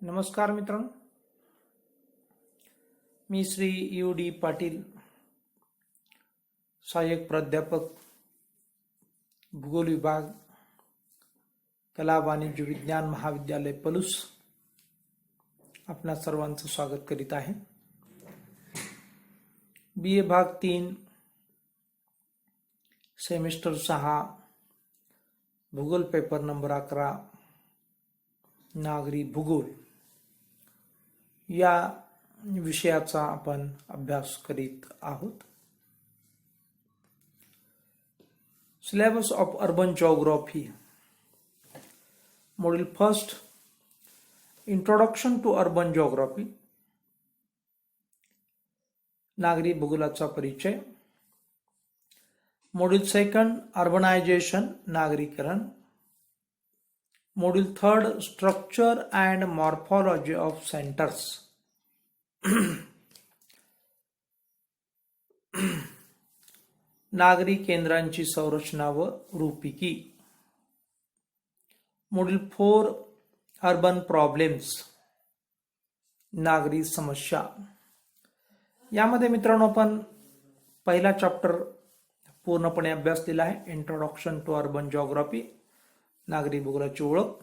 नमस्कार मित्रांनो, मी श्री U.D. पाटील, सहाय्यक प्राध्यापक, भूगोल विभाग, कला वाणिज्य विज्ञान महाविद्यालय पलूस, आपणा सर्वांचं स्वागत करीत आहे. BA भाग 3 सेमिस्टर 6 भूगोल पेपर नंबर 11 नागरी भूगोल या विषयाचा आपण अभ्यास करीत आहोत. Syllabus of urban geography, module first introduction to urban geography, नागरी भूगोलाचा परिचय. मॉड्यूल सेकंड अर्बनायझेशन, नागरीकरण. Module third structure and morphology of centres. नागरी केंद्रांची संरचना व रूपिकी. मॉड्यूल 4 अर्बन प्रॉब्लेम्स, नागरी समस्या. यामध्ये मित्रांनो आपण पहिला चॅप्टर पूर्णपणे अभ्यास केला आहे, इंट्रोडक्शन टू अर्बन जिओग्राफी, नागरी भूगोलाची ओळख.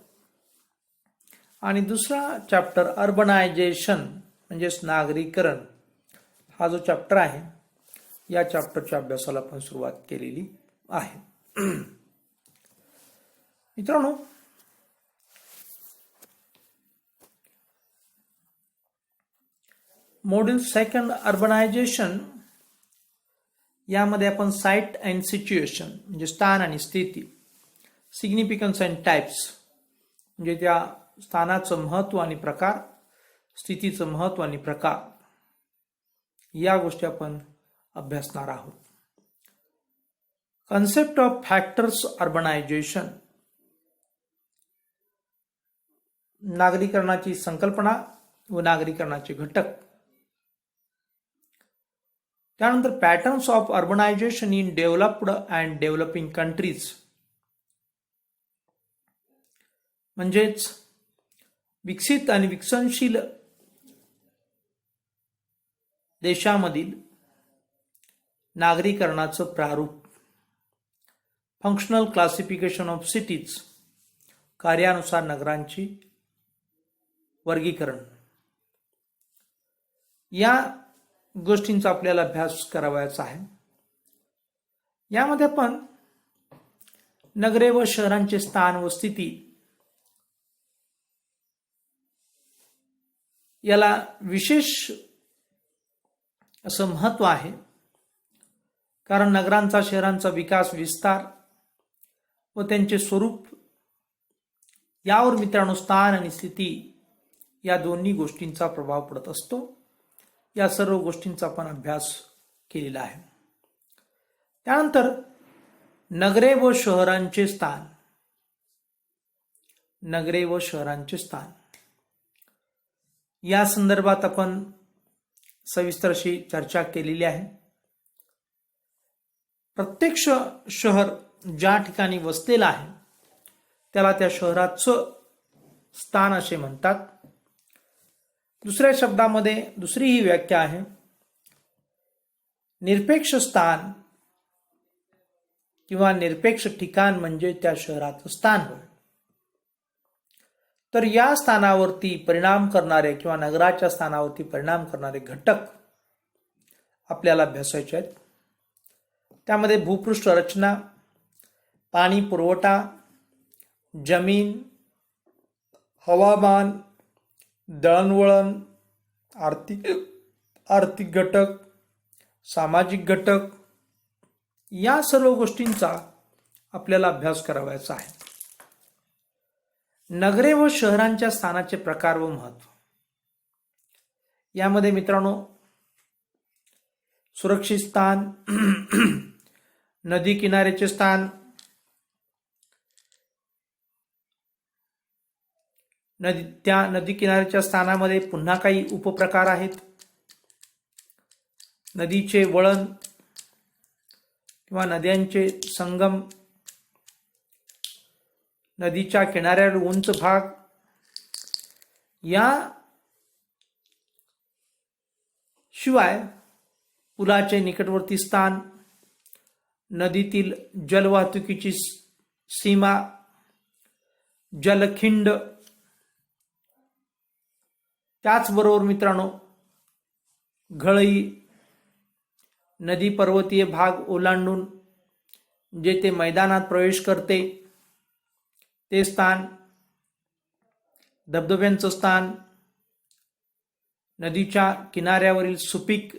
आणि दुसरा चॅप्टर अर्बनायझेशन म्हणजेच नागरीकरण, हा जो चॅप्टर आहे या चॅप्टरच्या अभ्यासाला आपण सुरुवात केलेली आहे. मित्रांनो, मॉड्यूल सेकंड अर्बनायझेशन यामध्ये आपण साइट अँड सिच्युएशन म्हणजे स्थान आणि स्थिती, सिग्निफिकन्स अँड टाइप्स म्हणजे त्या स्थानाचं महत्व आणि प्रकार, स्थितीचं महत्व आणि प्रकार, या गोष्टी आपण अभ्यासणार आहोत. कन्सेप्ट ऑफ फॅक्टर्स अर्बनायझेशन, नागरीकरणाची संकल्पना व नागरीकरणाचे घटक. त्यानंतर patterns of urbanisation in developed and developing countries, म्हणजेच विकसित आणि विकसनशील देशामधील नागरीकरणाचं प्रारूप. फंक्शनल क्लासिफिकेशन ऑफ सिटीज, कार्यानुसार नगरांची वर्गीकरण. या गोष्टींचा आपल्याला अभ्यास करावायचा आहे. यामध्ये आपण नगरे व शहरांचे स्थान व स्थिती याला विशेष असं महत्व आहे, कारण नगरांचा शहरांचा विकास, विस्तार व त्यांचे स्वरूप यावर मित्रांनो स्थान आणि स्थिती या दोन्ही गोष्टींचा प्रभाव पडत असतो. या सर्व गोष्टींचा आपण अभ्यास केलेला आहे. त्यानंतर नगरे व शहरांचे स्थान, नगरे व शहरांचे स्थान या संदर्भात आपण सविस्तर अशी चर्चा केलेली आहे. प्रत्येक शहर ज्या ठिकाणी वसलेलं आहे त्याला त्या शहराचं स्थान असे म्हणतात. दुसऱ्या शब्दामध्ये दुसरी ही व्याख्या आहे, निरपेक्ष स्थान किंवा निरपेक्ष ठिकाण म्हणजे त्या शहराचं स्थान होय. तर या स्थानावरती परिणाम करणारे किंवा नगराच्या स्थानावरती परिणाम करणारे घटक आपल्याला अभ्यासायचे आहेत. त्यामध्ये भूपृष्ठ रचना, पाणी पुरवठा, जमीन, हवामान, दळणवळण, आर्थिक घटक, सामाजिक घटक, या सर्व गोष्टींचा आपल्याला अभ्यास करावायचा आहे. नगरे व शहरांच्या स्थानाचे प्रकार व महत्व. यामध्ये मित्रांनो सुरक्षित स्थान, नदी किनाऱ्याचे स्थान, त्या नदी किनाऱ्याच्या स्थानामध्ये पुन्हा काही उपप्रकार आहेत. नदीचे वळण किंवा नद्यांचे संगम, नदीच्या किनाऱ्यावर उंच भाग, या शिवाय पुलाचे निकटवर्ती स्थान, नदीतील जलवाहतुकीची सीमा, जलखिंड, त्याचबरोबर मित्रांनो घळई, नदी पर्वतीय भाग ओलांडून जे ते मैदानात प्रवेश करते ते स्थान, धबधब्यांचं स्थान, नदीच्या किनाऱ्यावरील सुपीक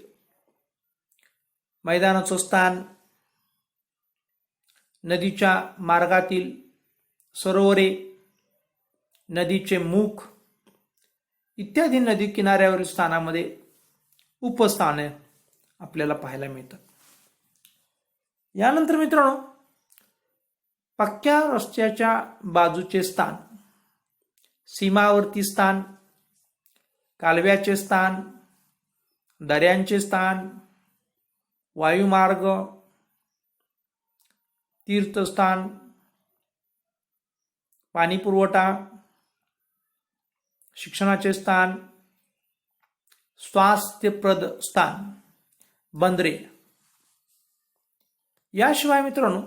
मैदानाचं स्थान, नदीच्या मार्गातील सरोवरे, नदीचे मुख इत्यादी नदी किनाऱ्यावरील स्थानामध्ये उपस्थाने आपल्याला पाहायला मिळतात. यानंतर मित्रांनो पक्क्या रस्त्याच्या बाजूचे स्थान, सीमावर्ती स्थान, कालव्याचे स्थान, दऱ्यांचे स्थान, वायुमार्ग, तीर्थस्थान, पाणी पुरवठा, शिक्षणाचे स्थान, स्वास्थ्यप्रद स्थान, बंदरे. याशिवाय मित्रांनो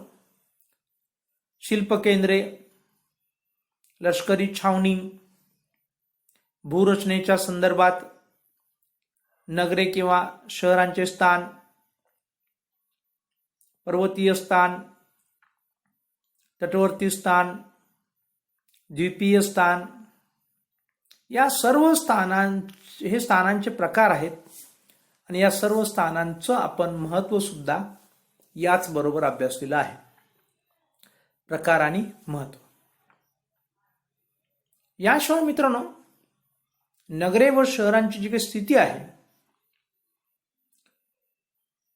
शिल्पकेंद्रे, लष्करी छावणी, भूरचनेच्या संदर्भात नगरे किंवा शहरांचे स्थान, पर्वतीय स्थान, तटवर्ती स्थान, द्वीपीय स्थान, या सर्व हे स्थानांचे प्रकार आहेत आणि या सर्व स्थानांचं आपण महत्त्व सुद्धा याच बरोबर अभ्यासलेलं आहे. प्रकार आणि महत्त्व. याशिवाय मित्रांनो नगरे व शहरांची जी काही स्थिती आहे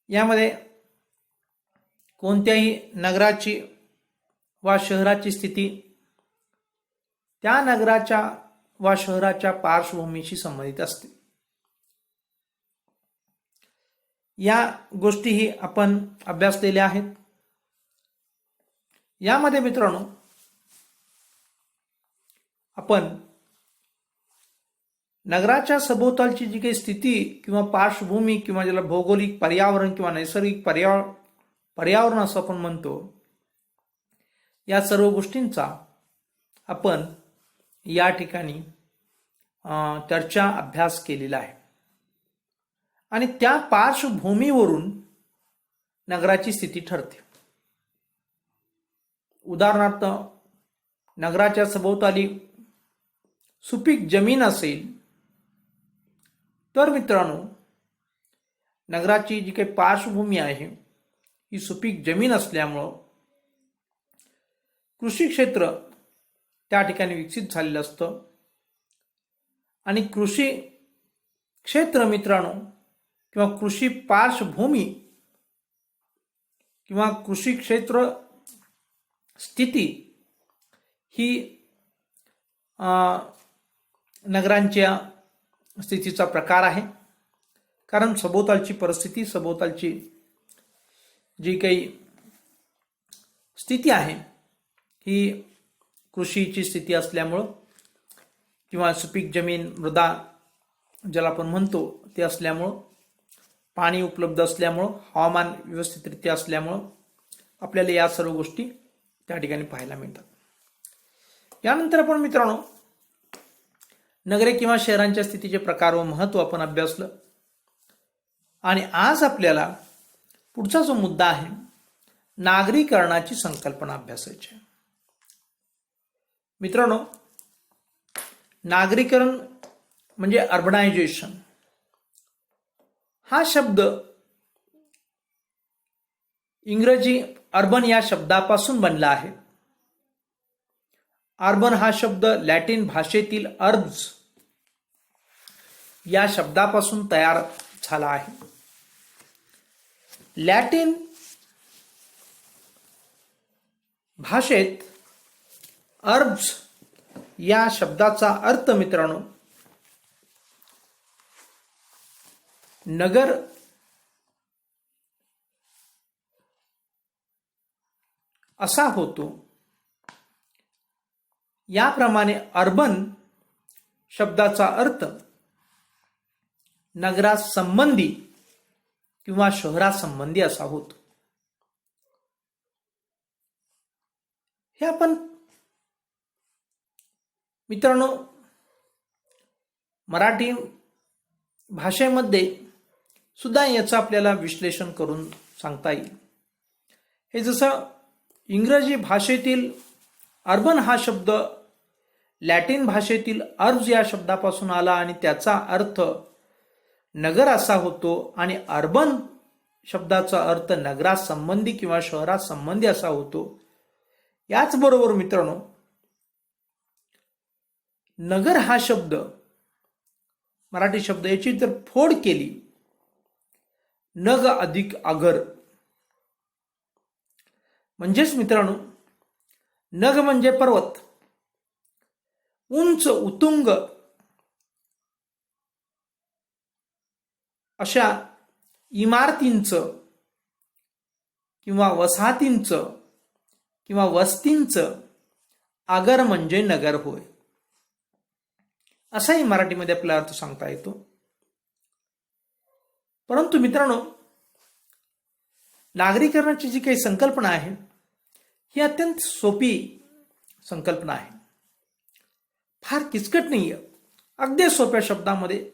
यामध्ये कोणत्याही नगराची वा शहराची स्थिती त्या नगराच्या वा शहराच्या पार्श्वभूमीशी संबंधित असते. या गोष्टीही आपण अभ्यासलेल्या आहेत. यामध्ये मित्रांनो आपण नगराच्या सभोवतालची जी काही स्थिती किंवा पार्श्वभूमी किंवा ज्याला भौगोलिक पर्यावरण किंवा नैसर्गिक पर्यावरण असं आपण म्हणतो, या सर्व गोष्टींचा आपण या ठिकाणी चर्चा अभ्यास केलेला आहे आणि त्या पार्श्वभूमीवरून नगराची स्थिती ठरते. उदाहरणार्थ नगराच्या सभोवताली सुपीक जमीन असेल तर मित्रांनो नगराची जी काही पार्श्वभूमी आहे ही सुपीक जमीन असल्यामुळं कृषी क्षेत्र त्या ठिकाणी विकसित झालेलं असतं आणि कृषी क्षेत्र मित्रांनो किंवा कृषी पार्श्वभूमी किंवा कृषी क्षेत्र स्थिती ही नगरांच्या स्थितीचा प्रकार आहे. कारण सभोवतालची परिस्थिती, सभोवतालची जी काही स्थिती आहे ही कृषीची स्थिती असल्यामुळं किंवा सुपीक जमीन, मृदा ज्याला आपण म्हणतो ते असल्यामुळं, पाणी उपलब्ध असल्यामुळं, हवामान व्यवस्थितरित्या असल्यामुळं आपल्याला या सर्व गोष्टी त्या ठिकाणी पाहायला मिळतात. यानंतर आपण मित्रांनो नगरे किंवा शहरांच्या स्थितीचे प्रकार व महत्त्व आपण अभ्यासलं आणि आज आपल्याला पुढचा जो मुद्दा आहे नागरीकरणाची संकल्पना अभ्यासायची. मित्रांनो नागरीकरण म्हणजे अर्बनायझेशन हा शब्द इंग्रजी अर्बन या शब्दापासून बनला आहे. अर्बन हा शब्द लॅटिन भाषेतील अर्ब्स या शब्दापासून तयार झाला आहे. लॅटिन भाषेत अर्ब्स या शब्दाचा अर्थ मित्रांनो नगर असा होतो. याप्रमाणे अर्बन शब्दाचा अर्थ नगरासंबंधी किंवा शहरासंबंधी असा होतो. हे आपण मित्रांनो मराठी भाषेमध्ये सुद्धा याचं आपल्याला विश्लेषण करून सांगता येईल. हे जसं इंग्रजी भाषेतील अर्बन हा शब्द लॅटिन भाषेतील अर्ब्स या शब्दापासून आला आणि त्याचा अर्थ नगर असा होतो आणि अर्बन शब्दाचा अर्थ नगरासंबंधी किंवा शहरासंबंधी असा होतो. याचबरोबर मित्रांनो नगर हा शब्द मराठी शब्द याची जर फोड केली नग अधिक आगर म्हणजेच मित्रांनो नग म्हणजे पर्वत, उंच उतुंग अशा इमारतींचं किंवा वसाहतींचं किंवा वस्तींचं आगर म्हणजे नगर होय, असाही मराठीमध्ये आपला अर्थ सांगता येतो. परंतु मित्रांनो नागरीकरणाची जी काही संकल्पना आहे ही अत्यंत सोपी संकल्पना आहे, फार किचकट नाहीये. अगदी सोप्या शब्दामध्ये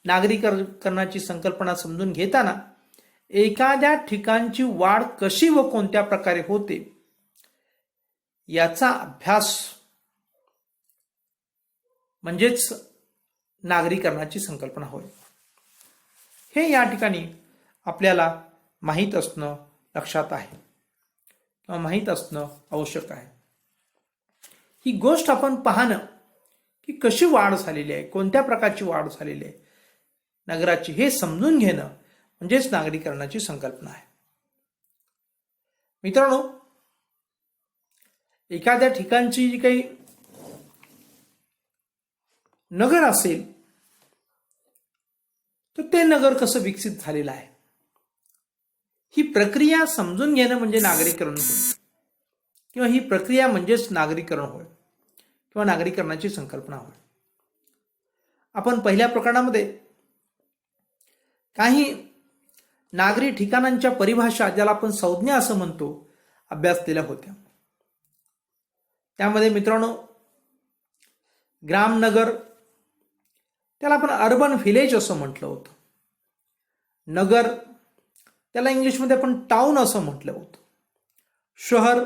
नागरीकरणाची संकल्पना समजून घेताना एखाद्या ठिकाणची वाढ कशी व कोणत्या प्रकारे होते याचा अभ्यास म्हणजेच नागरीकरणाची संकल्पना होय. हे या ठिकाणी आपल्याला माहीत असणं लक्षात आहे किंवा माहीत असणं आवश्यक आहे. ही गोष्ट आपण पाहणं की कशी वाढ झालेली आहे, कोणत्या प्रकारची वाढ झालेली आहे नगराची हे समजून घेणं म्हणजेच नागरीकरणाची संकल्पना आहे. मित्रांनो एखाद्या ठिकाणची जी काही नगर असेल तर ते नगर कसं विकसित झालेलं आहे ही प्रक्रिया समजून घेणं म्हणजे नागरीकरण होय किंवा ही प्रक्रिया म्हणजेच नागरीकरण होय किंवा नागरीकरणाची संकल्पना होय. आपण पहिल्या प्रकरणामध्ये काही नागरी ठिकाणांच्या परिभाषा ज्याला आपण संज्ञा असं म्हणतो अभ्यासलेल्या होत्या. त्यामध्ये मित्रांनो ग्रामनगर त्याला आपण अर्बन व्हिलेज असं म्हटलं होतं. नगर त्याला इंग्लिशमध्ये आपण टाउन असं म्हटलं होतं. शहर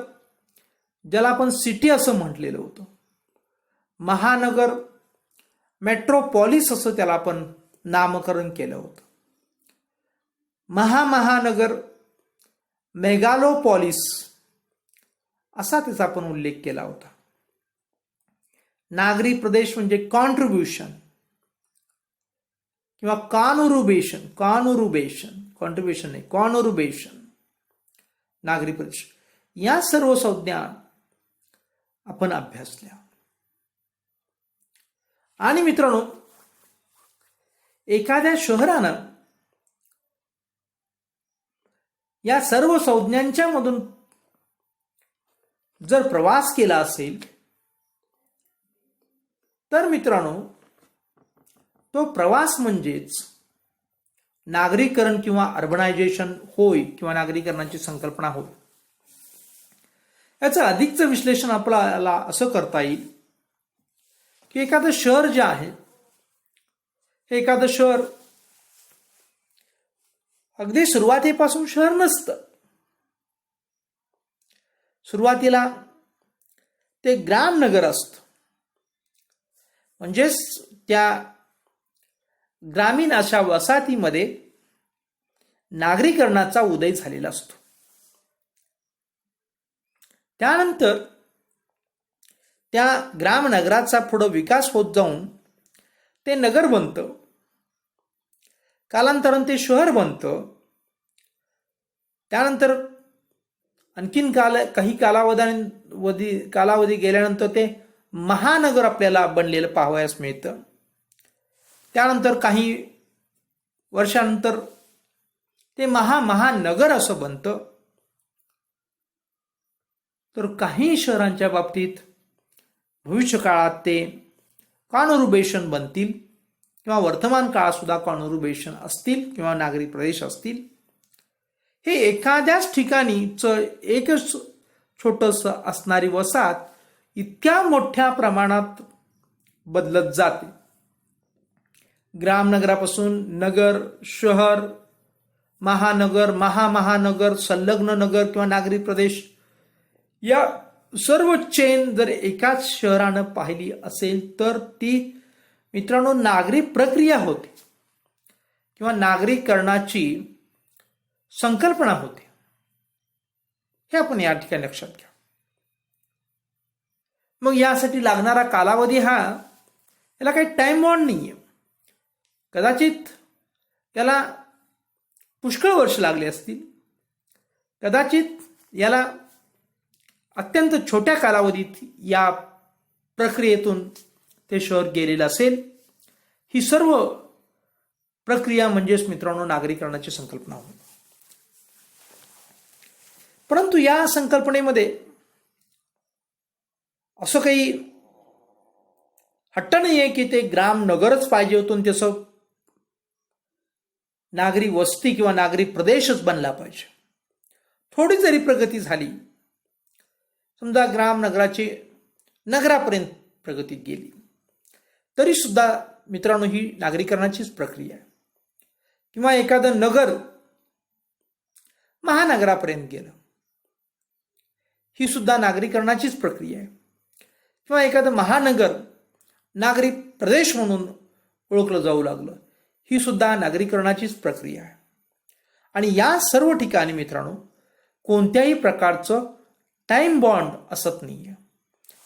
ज्याला आपण सिटी असं म्हटलेलं होतं. महानगर मेट्रोपॉलिस असं त्याला आपण नामकरण केलं होतं. महानगर मेगालोपॉलिस असा त्याचा आपण उल्लेख केला होता. नागरी प्रदेश म्हणजे कॉन्ट्रीब्युशन किंवा कॉन्युरुबेशन नागरी प्रदेश या सर्व संज्ञा आपण अभ्यासल्या. आणि मित्रांनो एखाद्या शहरानं या सर्व संज्ञांच्या मधून जर प्रवास केला असेल तर मित्रांनो तो प्रवास म्हणजेच नागरीकरण किंवा अर्बनायझेशन होय किंवा नागरीकरणाची संकल्पना होय. याचं अधिकचं विश्लेषण आपल्याला असं करता येईल की एखादं शहर जे आहे हे एखादं शहर अगदी सुरुवातीपासून शहर नसतं. सुरुवातीला ते ग्रामनगर असतं म्हणजेच त्या ग्रामीण अशा वसाहतीमध्ये नागरीकरणाचा उदय झालेला असतो. त्यानंतर त्या ग्रामनगराचा पुढे विकास होत जाऊन ते नगर बनतं. कालांतराने ते शहर बनतं. त्यानंतर आणखीन काही कालावधी गेल्यानंतर ते महानगर आपल्याला बनलेलं पाहावयास मिळतं. त्यानंतर काही वर्षानंतर ते महानगर असं बनतं. तर काही शहरांच्या बाबतीत भविष्य काळात ते कॉन्युर्बेशन बनतील किंवा वर्तमान काळात सुद्धा कॉन्युर्बेशन असतील किंवा नागरी प्रदेश असतील, हे एखाद्याच ठिकाणीच एकच छोटस असणारी वसाहत इतक्या मोठ्या प्रमाणात बदलत जाते. ग्रामनगरापासून नगर, शहर, महानगर, महामहानगर, संलग्न नगर किंवा नागरी प्रदेश, या सर्व चेन जर एकाच शहरानं पाहिली असेल तर ती मित्रांनो नागरी प्रक्रिया होते किंवा नागरीकरणाची संकल्पना होते. हे आपण या ठिकाणी लक्षात घ्या. मग यासाठी लागणारा कालावधी हा, याला काही टाइम बॉन्ड नाहीये. कदाचित त्याला पुष्कळ वर्ष लागले असतील, कदाचित याला अत्यंत छोट्या कालावधीत या प्रक्रियेतून ते शहर गेलेलं असेल. ही सर्व प्रक्रिया म्हणजेच मित्रांनो नागरीकरणाची संकल्पना होती. परंतु या संकल्पनेमध्ये असं काही हट्ट नाही आहे की ते ग्राम नगरच पाहिजे होतं, त्याचं नागरी वस्ती किंवा नागरी प्रदेशच बनला पाहिजे. थोडी जरी प्रगती झाली, समजा ग्राम नगराची नगरापर्यंत प्रगती गेली, तरी सुद्धा मित्रांनो ही नागरीकरणाचीच प्रक्रिया आहे. किंवा एखादं नगर महानगरापर्यंत गेलं, ही सुद्धा नागरीकरणाचीच प्रक्रिया आहे. किंवा एखादं महानगर नागरी प्रदेश म्हणून ओळखलं जाऊ लागलं, ही सुद्धा नागरीकरणाचीच प्रक्रिया आहे. आणि या सर्व ठिकाणी मित्रांनो कोणत्याही प्रकारचं टाइम बॉन्ड असत नाहीये.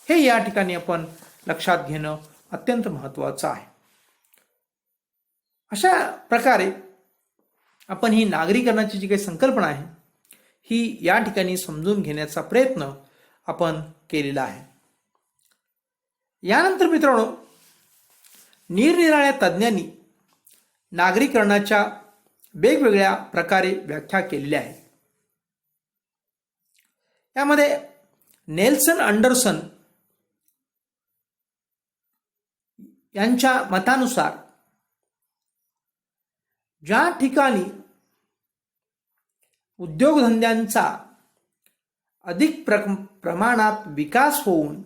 हे या ठिकाणी आपण लक्षात घेणं अत्यंत महत्त्वाचं आहे. अशा प्रकारे आपण ही नागरीकरणाची जी काही संकल्पना आहे ही या ठिकाणी समजून घेण्याचा प्रयत्न आपण केलेला आहे. यानंतर मित्रांनो निरनिराळ्या तज्ञांनी नागरीकरणाच्या वेगवेगळ्या प्रकारे व्याख्या केलेल्या आहेत. यामध्ये नेल्सन अँडरसन यांच्या मतानुसार ज्या ठिकाणी उद्योगधंद्यांचा अधिक प्रमाणात विकास होऊन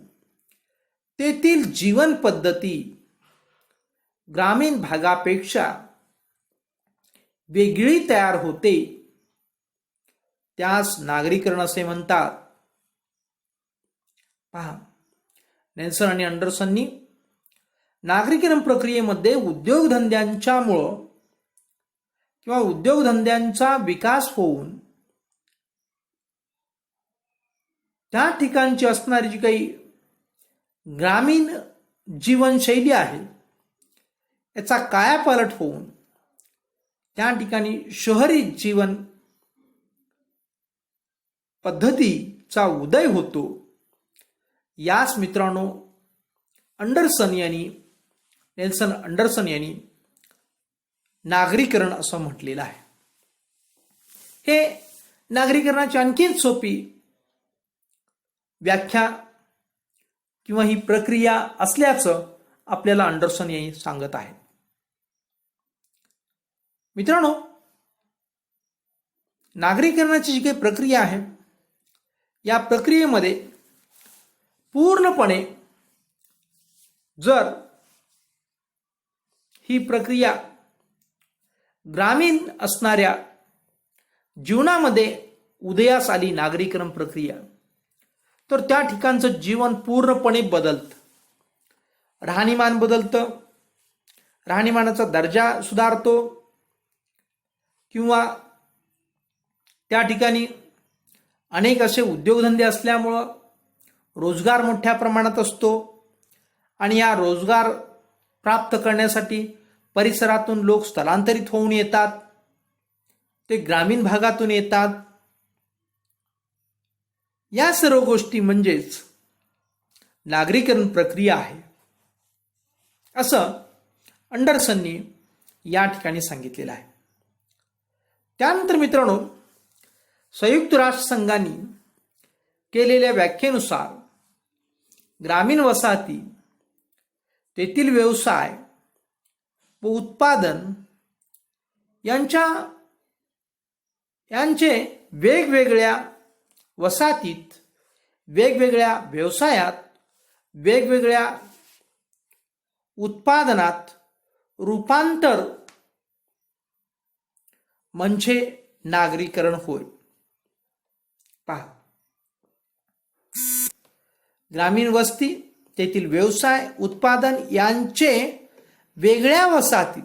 तेथील जीवन पद्धती ग्रामीण भागापेक्षा वेगळी तयार होते, त्यास नागरीकरण असे म्हणतात. पहा, नेल्सन आणि अँडरसननी नागरीकरण प्रक्रियेमध्ये उद्योगधंद्यांच्यामुळं किंवा उद्योगधंद्यांचा विकास होऊन त्या ठिकाणची असणारी जी काही ग्रामीण जीवनशैली आहे याचा कायापालट होऊन त्या ठिकाणी शहरी जीवन पद्धतीचा उदय होतो. यास मित्रांनो नेल्सन अँडरसन यांनी नागरीकरण असं म्हटलेलं आहे. हे नागरीकरणाची आणखीन सोपी व्याख्या किंवा ही प्रक्रिया असल्याचं आपल्याला अँडरसन यांनी सांगत आहे. मित्रांनो नागरीकरणाची जी काही प्रक्रिया आहे या प्रक्रियेमध्ये पूर्णपणे जर ही प्रक्रिया ग्रामीण असणाऱ्या जीवनामध्ये उदयास आली नागरीकरण प्रक्रिया, तर त्या ठिकाणचं जीवन पूर्णपणे बदलतं. राहणीमान बदलतं, राहणीमानाचा दर्जा सुधारतो किंवा त्या ठिकाणी अनेक असे उद्योगधंदे असल्यामुळं रोजगार मोठ्या प्रमाणात असतो आणि या रोजगार प्राप्त करण्यासाठी परिसरातून लोक स्थलांतरित होऊन येतात, ते ग्रामीण भागातून येतात. या सर्व गोष्टी म्हणजेच नागरीकरण प्रक्रिया आहे असं अँडरसननी या ठिकाणी सांगितलेलं आहे. त्यानंतर मित्रांनो संयुक्त राष्ट्र संघाने केलेल्या व्याख्येनुसार ग्रामीण वसाहती तेथील व्यवसाय व उत्पादन यांचे वेगवेगळ्या वसाहतीत, वेगवेगळ्या व्यवसायात, वेगवेगळ्या उत्पादनात रूपांतर म्हणजे नागरीकरण होय. पहा, ग्रामीण वस्ती, तेथील व्यवसाय, उत्पादन यांचे वेगळ्या वसाहतीत,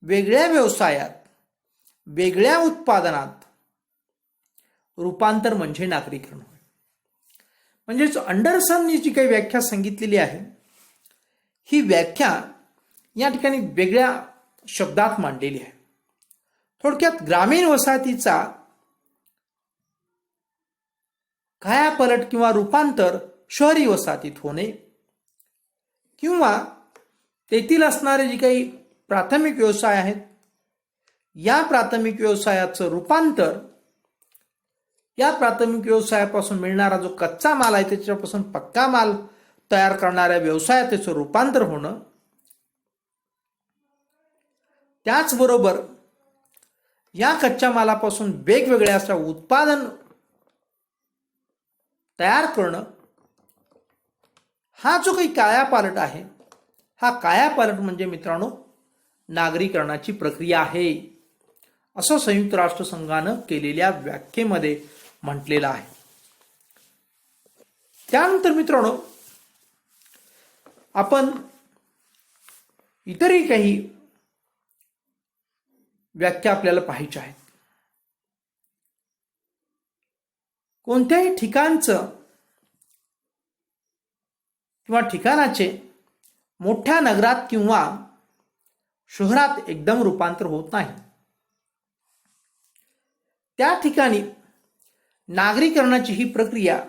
वेगळ्या व्यवसायात, वेगळ्या उत्पादनात रूपांतर म्हणजे नागरीकरण होय. म्हणजेच अँडरसननी जी काही व्याख्या सांगितलेली आहे, ही व्याख्या या ठिकाणी वेगळ्या शब्दात मांडलेली आहे. थोडक्यात ग्रामीण वसाहतीचा कायापालट किंवा रूपांतर शहरी वसाहतीत होणे, किंवा तेथील असणारे जे काही प्राथमिक व्यवसाय आहेत, या प्राथमिक व्यवसायाचं रूपांतर, या प्राथमिक व्यवसायापासून मिळणारा जो कच्चा माल आहे त्याच्यापासून पक्का माल तयार करणाऱ्या व्यवसायात त्याचं रूपांतर होणं, त्याचबरोबर या कच्च्या मालापासून वेगवेगळ्या अशा उत्पादन तयार करणं, हा जो काही कायापालट आहे, हा कायापालट म्हणजे मित्रांनो नागरीकरणाची प्रक्रिया आहे, असं संयुक्त राष्ट्रसंघानं केलेल्या व्याख्येमध्ये म्हटलेलं आहे. त्यानंतर मित्रांनो आपण इतरही काही व्याख्या आपल्याला पाहायच्या आहेत. कोणत्याही ठिकाणचं किंवा ठिकाणाचे मोठ्या नगरात किंवा शहरात एकदम रूपांतर होत नाही. त्या ठिकाणी नागरीकरणाची ही प्रक्रिया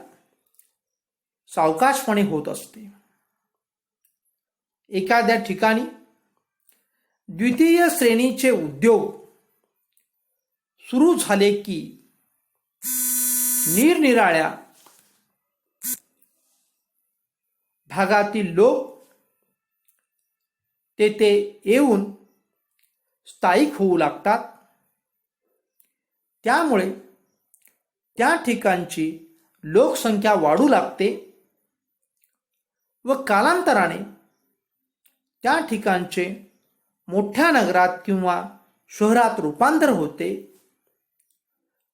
सावकाशपणे होत असते. एखाद्या ठिकाणी द्वितीय श्रेणीचे उद्योग सुरू झाले की निरनिराळ्या भागातील लोक तेथे येऊन स्थायिक होऊ लागतात. त्यामुळे त्या ठिकाणची लोकसंख्या वाढू लागते व कालांतराने त्या ठिकाणचे मोठ्या नगरात किंवा शहरात रूपांतर होते.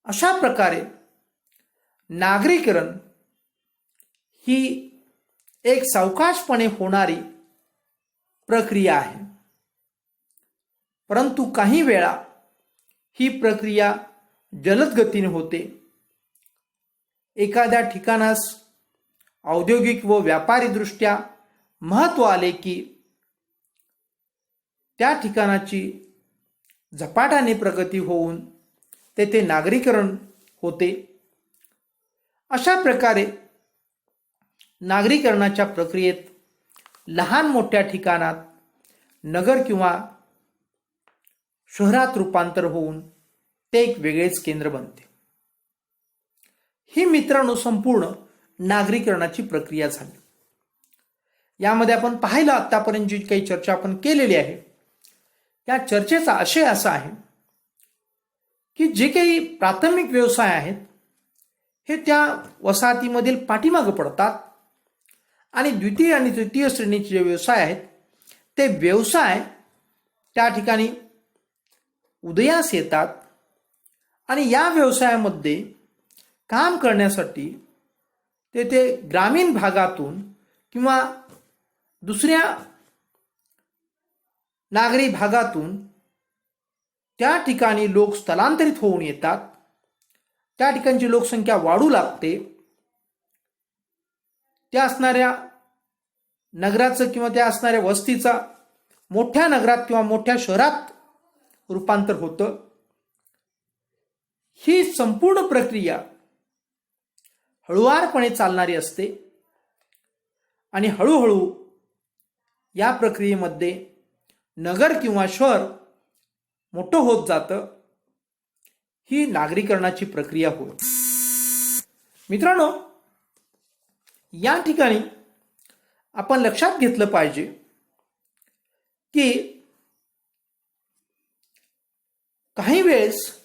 अशा प्रकारे नागरीकरण ही एक सावकाशपणे होणारी प्रक्रिया आहे, परंतु काही वेळा ही प्रक्रिया जलद गतीने होते. एखाद्या ठिकाणास औद्योगिक व व्यापारी दृष्ट्या महत्त्व आले की त्या ठिकाणाची झपाट्याने प्रगती होऊन तेथे नागरीकरण होते. अशा प्रकारे नागरीकरणाच्या प्रक्रियेत लहान मोठ्या ठिकाणात नगर किंवा शहरात रूपांतर होऊन ते एक वेगळेच केंद्र बनते. ही मित्रांनो संपूर्ण नागरीकरणाची प्रक्रिया झाली. यामध्ये आपण पाहिलं आतापर्यंत जी काही चर्चा आपण केलेली आहे, या चर्चेचा आशय असा आहे की जे काही प्राथमिक व्यवसाय आहेत हे त्या वसाहतीमधील पाठीमागे पडतात आणि द्वितीय आणि तृतीय श्रेणीचे जे व्यवसाय आहेत ते व्यवसाय त्या ठिकाणी उदयास येतात आणि या व्यवसायामध्ये काम करण्यासाठी तेथे ग्रामीण भागातून किंवा दुसऱ्या नागरी भागातून त्या ठिकाणी लोक स्थलांतरित होऊन येतात. त्या ठिकाणची लोकसंख्या वाढू लागते. त्या असणाऱ्या नगराचं किंवा त्या असणाऱ्या वस्तीचा मोठ्या नगरात किंवा मोठ्या शहरात रूपांतर होतं. ही संपूर्ण प्रक्रिया हळुवारपणे चालणारी असते आणि हळूहळू या प्रक्रियेमध्ये नगर किंवा शहर मोठं होत जातं. ही नागरीकरणाची प्रक्रिया होय. मित्रांनो, या ठिकाणी आपण लक्षात घेतलं पाहिजे की काही वेळेस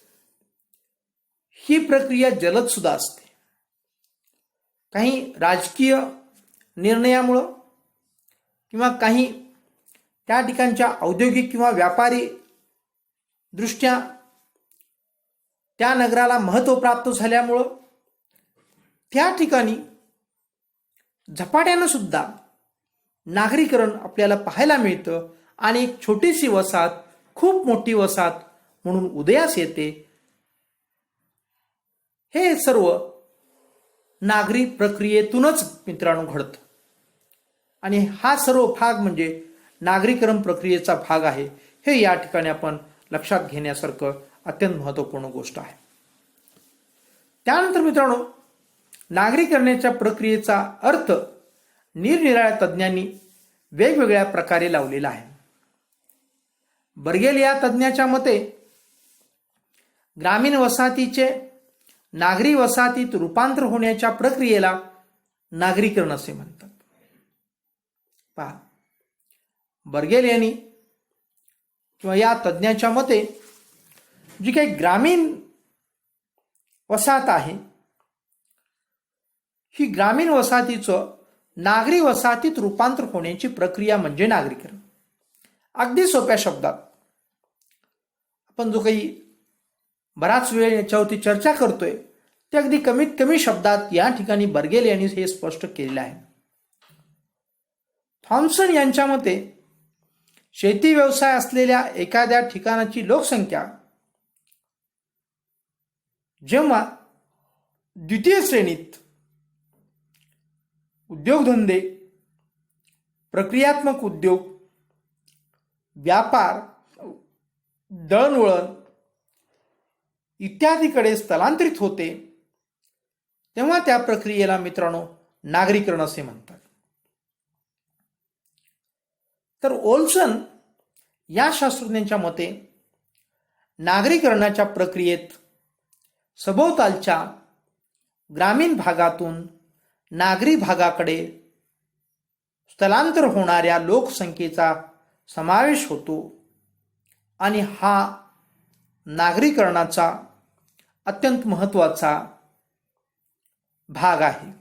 ही प्रक्रिया जलद सुद्धा असते. काही राजकीय निर्णयामुळं किंवा काही त्या ठिकाणच्या औद्योगिक किंवा व्यापारी दृष्ट्या त्या नगराला महत्त्व प्राप्त झाल्यामुळं त्या ठिकाणी झपाट्यानं सुद्धा नागरीकरण आपल्याला पाहायला मिळतं आणि एक छोटीशी वसाहत खूप मोठी वसाहत म्हणून उदयास येते. हे सर्व नागरी प्रक्रियेतूनच मित्रांनो घडतं आणि हा सर्व भाग म्हणजे नागरीकरण प्रक्रियेचा भाग आहे. हे या ठिकाणी आपण लक्षात घेण्यासारखं अत्यंत महत्त्वपूर्ण गोष्ट आहे. त्यानंतर मित्रांनो, नागरीकरणाच्या प्रक्रियेचा अर्थ निरनिराळ्या तज्ज्ञांनी वेगवेगळ्या प्रकारे लावलेला आहे. बर्गेल या तज्ज्ञाच्या मते ग्रामीण वसाहतीचे नागरी वसाहतीत रूपांतर होण्याच्या प्रक्रियेला नागरीकरण असे म्हणतात. पहा, बर्गेल यांनी किंवा या तज्ज्ञाच्या मते जी काही ग्रामीण वसाहत आहे ही ग्रामीण वसाहतीचं नागरी वसाहतीत रूपांतर होण्याची प्रक्रिया म्हणजे नागरीकरण. अगदी सोप्या शब्दात आपण जो काही बराच वेळ याच्यावरती चर्चा करतोय ते अगदी कमीत कमी शब्दात या ठिकाणी बर्गेल यांनी हे स्पष्ट केलेलं आहे. थॉम्सन यांच्या मते शेती व्यवसाय असलेल्या एखाद्या ठिकाणाची लोकसंख्या जेव्हा द्वितीय श्रेणीत उद्योगधंदे, प्रक्रियात्मक उद्योग, व्यापार, दळणवळण इत्यादीकडे स्थलांतरित होते तेव्हा त्या प्रक्रियेला मित्रांनो नागरीकरण असे म्हणतात. तर ओल्सन या शास्त्रज्ञांच्या मते नागरीकरणाच्या प्रक्रियेत सभोवतालच्या ग्रामीण भागातून नागरी भागाकडे स्थलांतर होणाऱ्या लोकसंख्येचा समावेश होतो आणि हा नागरीकरणाचा अत्यंत महत्त्वाचा भाग आहे.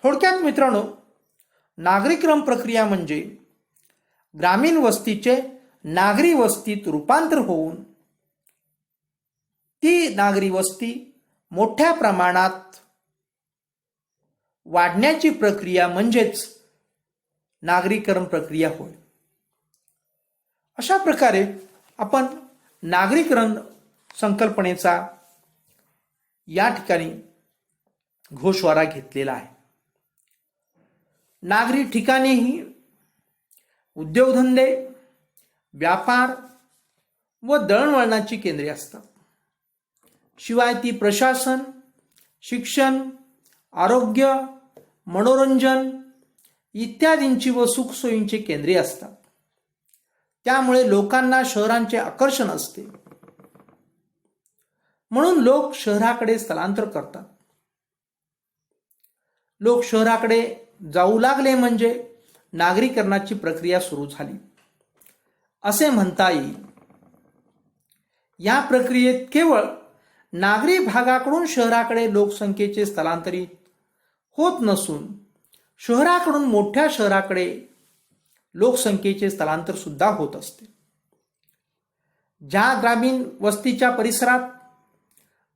थोडक्यात मित्रांनो, नागरीकरण प्रक्रिया म्हणजे ग्रामीण वस्तीचे नागरी वस्तीत रूपांतर होऊन ती नागरी वस्ती मोठ्या प्रमाणात वाढण्याची प्रक्रिया म्हणजेच नागरीकरण प्रक्रिया होय. अशा प्रकारे आपण नागरीकरण संकल्पनेचा या ठिकाणी घोषवारा घेतलेला आहे. नागरी ठिकाणीही उद्योगधंदे, व्यापार व दळणवळणाची केंद्रे असतात. शिवाय ती प्रशासन, शिक्षण, आरोग्य, मनोरंजन इत्यादींची व सुखसोयींची केंद्रे असतात. त्यामुळे लोकांना शहरांचे आकर्षण असते, म्हणून लोक शहराकडे स्थलांतर करतात. लोक शहराकडे जाऊ लागले म्हणजे नागरीकरणाची प्रक्रिया सुरू झाली असे म्हणता येईल. या प्रक्रियेत केवळ नागरी भागाकडून शहराकडे लोकसंख्येचे स्थलांतरित होत नसून शहराकडून मोठ्या शहराकडे लोकसंख्येचे स्थलांतर सुद्धा होत असते. ज्या ग्रामीण वस्तीच्या परिसरात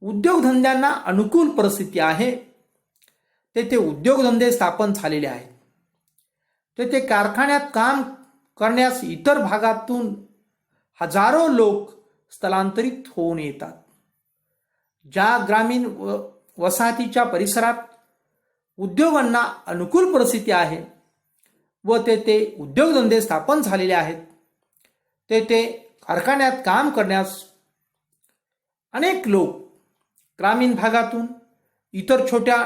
उद्योगधंद्यांना अनुकूल परिस्थिती आहे तेथे उद्योगधंदे स्थापन झालेले आहेत. तेथे कारखान्यात काम करण्यास इतर भागातून हजारो लोक स्थलांतरित होऊन येतात. ज्या ग्रामीण वसाहतीच्या परिसरात उद्योगांना अनुकूल परिस्थिती आहे व तेथे उद्योगधंदे स्थापन झालेले आहेत तेथे कारखान्यात काम करण्यास अनेक लोक ग्रामीण भागातून इतर छोट्या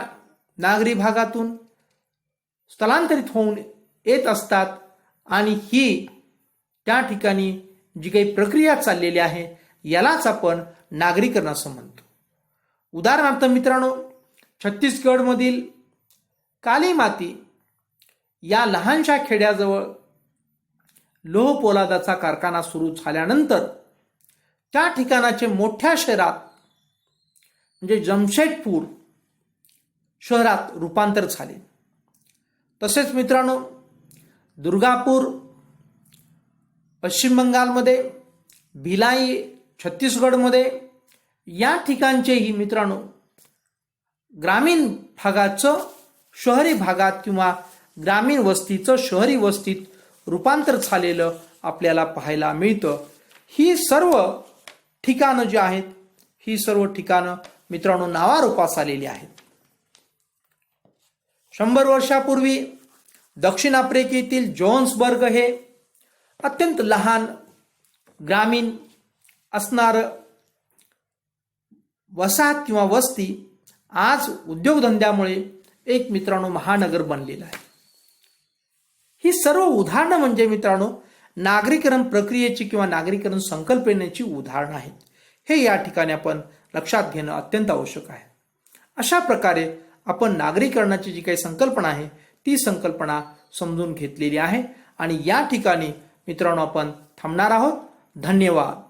नागरी भागातून स्थलांतरित होऊन येत असतात आणि ही त्या ठिकाणी जी काही प्रक्रिया चाललेली आहे यालाच आपण नागरीकरण असं म्हणतो. उदाहरणार्थ मित्रांनो, छत्तीसगडमधील काली माती या लहानशा खेड्याजवळ लोह पोलादाचा कारखाना सुरू झाल्यानंतर त्या ठिकाणाचे मोठ्या शहरात म्हणजे जमशेदपूर शहरात रूपांतर झाले. तसेच मित्रांनो, दुर्गापूर पश्चिम बंगालमध्ये, भिलाई छत्तीसगडमध्ये या ठिकाणचेही मित्रांनो ग्रामीण भागाचं शहरी भागात किंवा ग्रामीण वस्तीचं शहरी वस्तीत रूपांतर झालेलं आपल्याला पाहायला मिळतं. ही सर्व ठिकाणं जी आहेत, ही सर्व ठिकाणं मित्रांनो नावारूपास आलेली आहेत. 100 वर्षापूर्वी दक्षिण आफ्रिकेतील जोहान्सबर्ग हे अत्यंत लहान ग्रामीण असणारं वसाहत किंवा वस्ती आज उद्योगधंद्यामुळे एक मित्रांनो महानगर बनलेलं आहे. ही सर्व उदाहरणं म्हणजे मित्रांनो नागरीकरण प्रक्रियेची किंवा नागरीकरण संकल्पनेची उदाहरणं आहेत. हे या ठिकाणी आपण लक्षात घेणं अत्यंत आवश्यक आहे. अशा प्रकारे आपण नागरीकरणाची जी काही संकल्पना आहे ती संकल्पना समजून घेतलेली आहे आणि या ठिकाणी मित्रांनो आपण थांबणार आहोत. धन्यवाद.